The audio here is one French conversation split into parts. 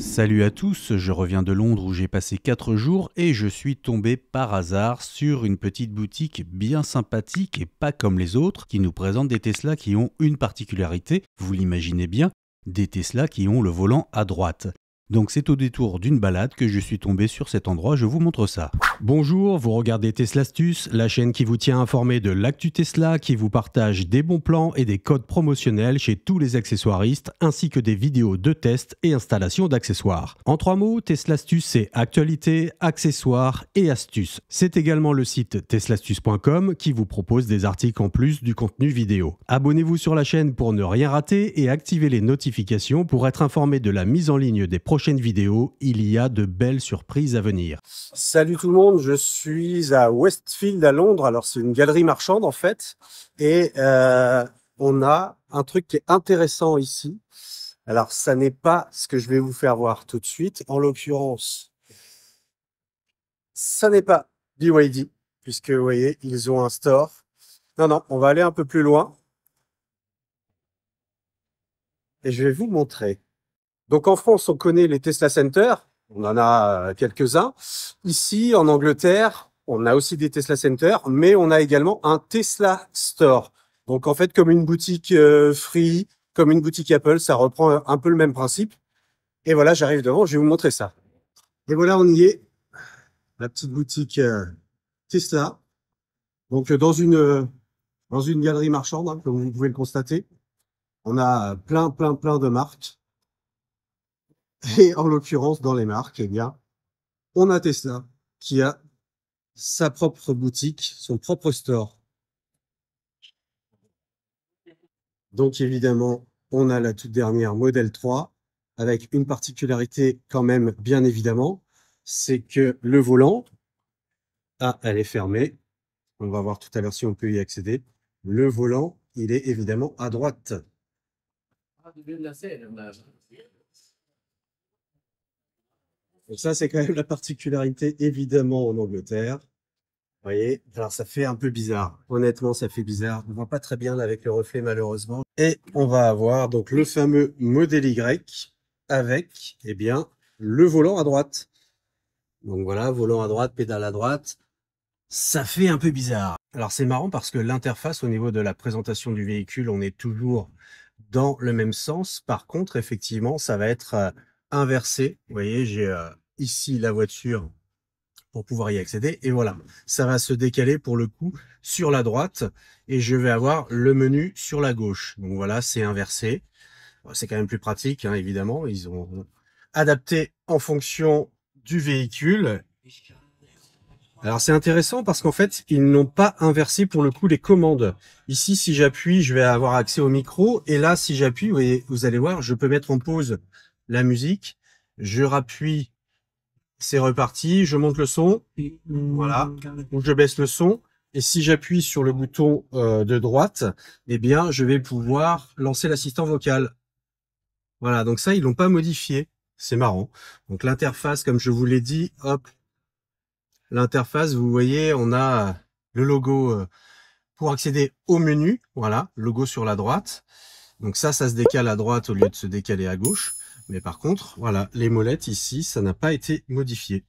Salut à tous, je reviens de Londres où j'ai passé 4 jours et je suis tombé par hasard sur une petite boutique bien sympathique et pas comme les autres qui nous présente des Tesla qui ont une particularité, vous l'imaginez bien, des Tesla qui ont le volant à droite. Donc c'est au détour d'une balade que je suis tombé sur cet endroit, je vous montre ça. Bonjour, vous regardez Tesla Astuces, la chaîne qui vous tient informé de l'actu Tesla, qui vous partage des bons plans et des codes promotionnels chez tous les accessoiristes, ainsi que des vidéos de tests et installation d'accessoires. En 3 mots, Tesla Astuces, c'est actualité, accessoires et astuces. C'est également le site teslastuces.com qui vous propose des articles en plus du contenu vidéo. Abonnez-vous sur la chaîne pour ne rien rater et activez les notifications pour être informé de la mise en ligne des prochaines vidéos. Il y a de belles surprises à venir. Salut tout le monde, je suis à Westfield à Londres. Alors c'est une galerie marchande en fait, et on a un truc qui est intéressant ici. Alors ça n'est pas ce que je vais vous faire voir tout de suite. En l'occurrence, ça n'est pas BYD, puisque vous voyez, ils ont un store. Non, non, on va aller un peu plus loin. Et je vais vous montrer. Donc en France, on connaît les Tesla Center. On en a quelques-uns. Ici, en Angleterre, on a aussi des Tesla Center, mais on a également un Tesla Store. Donc en fait, comme une boutique Free, comme une boutique Apple, ça reprend un peu le même principe. Et voilà, j'arrive devant, je vais vous montrer ça. Et voilà, on y est. La petite boutique Tesla. Donc dans une galerie marchande, hein, comme vous pouvez le constater. On a plein de marques. Et en l'occurrence, dans les marques, eh bien, on a Tesla qui a sa propre boutique, son propre store. Donc évidemment, on a la toute dernière Model 3 avec une particularité quand même, bien évidemment, c'est que le volant, elle est fermée. On va voir tout à l'heure si on peut y accéder. Le volant, il est évidemment à droite. Donc ça, c'est quand même la particularité, évidemment, en Angleterre. Vous voyez, alors ça fait un peu bizarre. Honnêtement, ça fait bizarre. On voit pas très bien là avec le reflet, malheureusement. Et on va avoir donc le fameux modèle Y avec, eh bien, le volant à droite. Donc voilà, volant à droite, pédale à droite. Ça fait un peu bizarre. Alors c'est marrant parce que l'interface au niveau de la présentation du véhicule, on est toujours dans le même sens. Par contre, effectivement, ça va être inversé. Vous voyez, j'ai ici la voiture pour pouvoir y accéder. Et voilà, ça va se décaler pour le coup sur la droite et je vais avoir le menu sur la gauche. Donc voilà, c'est inversé. C'est quand même plus pratique, hein, évidemment. Ils ont adapté en fonction du véhicule. Alors c'est intéressant parce qu'en fait, ils n'ont pas inversé pour le coup les commandes. Ici, si j'appuie, je vais avoir accès au micro. Et là, si j'appuie, vous allez voir, je peux mettre en pause la musique. Je rappuie, c'est reparti. Je monte le son. Voilà. Ou je baisse le son. Et si j'appuie sur le bouton de droite, eh bien, je vais pouvoir lancer l'assistant vocal. Voilà. Donc ça, ils l'ont pas modifié. C'est marrant. Donc l'interface, comme je vous l'ai dit, hop, l'interface, vous voyez, on a le logo pour accéder au menu. Voilà, logo sur la droite. Donc ça se décale à droite au lieu de se décaler à gauche. Mais par contre, voilà, les molettes ici, ça n'a pas été modifié.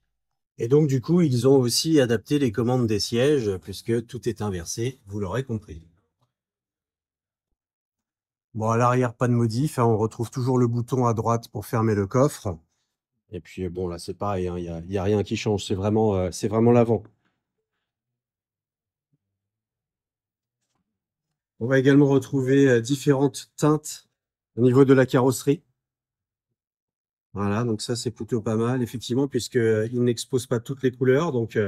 Et donc, du coup, ils ont aussi adapté les commandes des sièges, puisque tout est inversé, vous l'aurez compris. Bon, à l'arrière, pas de modif, hein, on retrouve toujours le bouton à droite pour fermer le coffre. Et puis, bon, là, c'est pareil, hein, y a rien qui change, c'est vraiment l'avant. On va également retrouver différentes teintes au niveau de la carrosserie. Voilà, donc ça, c'est plutôt pas mal, effectivement, puisqu'il n'expose pas toutes les couleurs. Donc,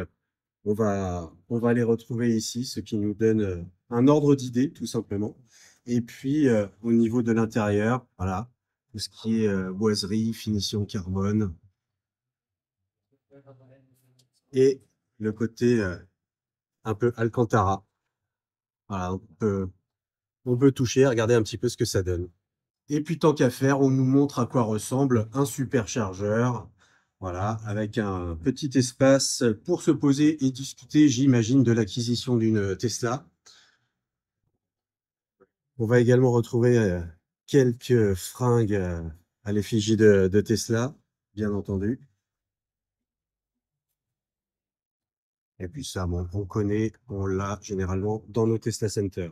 on va les retrouver ici, ce qui nous donne un ordre d'idée, tout simplement. Et puis, au niveau de l'intérieur, voilà, tout ce qui est boiserie, finition carbone. Et le côté un peu Alcantara. Voilà, on peut toucher, regarder un petit peu ce que ça donne. Et puis, tant qu'à faire, on nous montre à quoi ressemble un superchargeur. Voilà, avec un petit espace pour se poser et discuter, j'imagine, de l'acquisition d'une Tesla. On va également retrouver quelques fringues à l'effigie de Tesla. bien entendu. Et puis ça, bon, on connaît, on l'a généralement dans nos Tesla Center.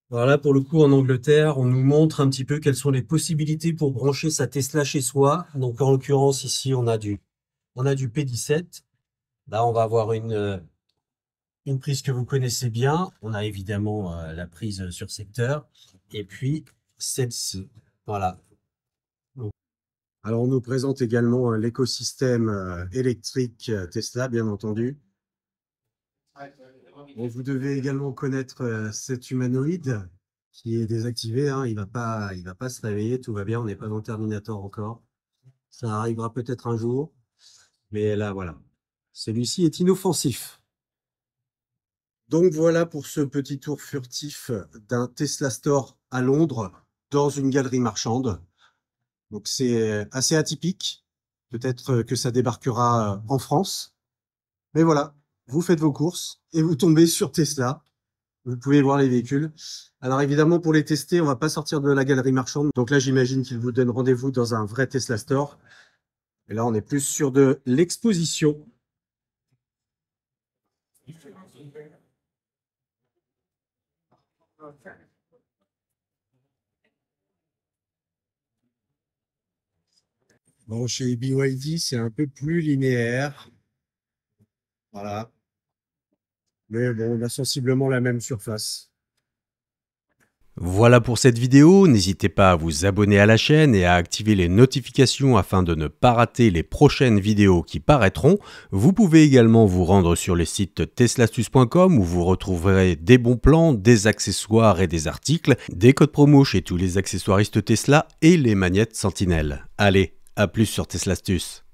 Voilà, pour le coup, en Angleterre, on nous montre un petit peu quelles sont les possibilités pour brancher sa Tesla chez soi. Donc, en l'occurrence, ici, on a du P17. Là, on va avoir une prise que vous connaissez bien. On a évidemment la prise sur secteur. Et puis, celle-ci. Voilà. Alors, on nous présente également l'écosystème électrique Tesla, bien entendu. Et vous devez également connaître cet humanoïde qui est désactivé, hein. Il va pas se réveiller, tout va bien, on n'est pas dans Terminator encore. Ça arrivera peut-être un jour, mais là, voilà. Celui-ci est inoffensif. Donc voilà pour ce petit tour furtif d'un Tesla Store à Londres, dans une galerie marchande. Donc c'est assez atypique. Peut-être que ça débarquera en France. Mais voilà, vous faites vos courses et vous tombez sur Tesla. Vous pouvez voir les véhicules. Alors évidemment, pour les tester, on va pas sortir de la galerie marchande. Donc là, j'imagine qu'ils vous donnent rendez-vous dans un vrai Tesla Store. Et là, on est plus sur de l'exposition. Bon, chez BYD, c'est un peu plus linéaire. Voilà. Mais bon, on a sensiblement la même surface. Voilà pour cette vidéo, n'hésitez pas à vous abonner à la chaîne et à activer les notifications afin de ne pas rater les prochaines vidéos qui paraîtront. Vous pouvez également vous rendre sur le site teslastus.com où vous retrouverez des bons plans, des accessoires et des articles, des codes promo chez tous les accessoiristes Tesla et les magnettes Sentinelle. Allez, à plus sur Teslastus.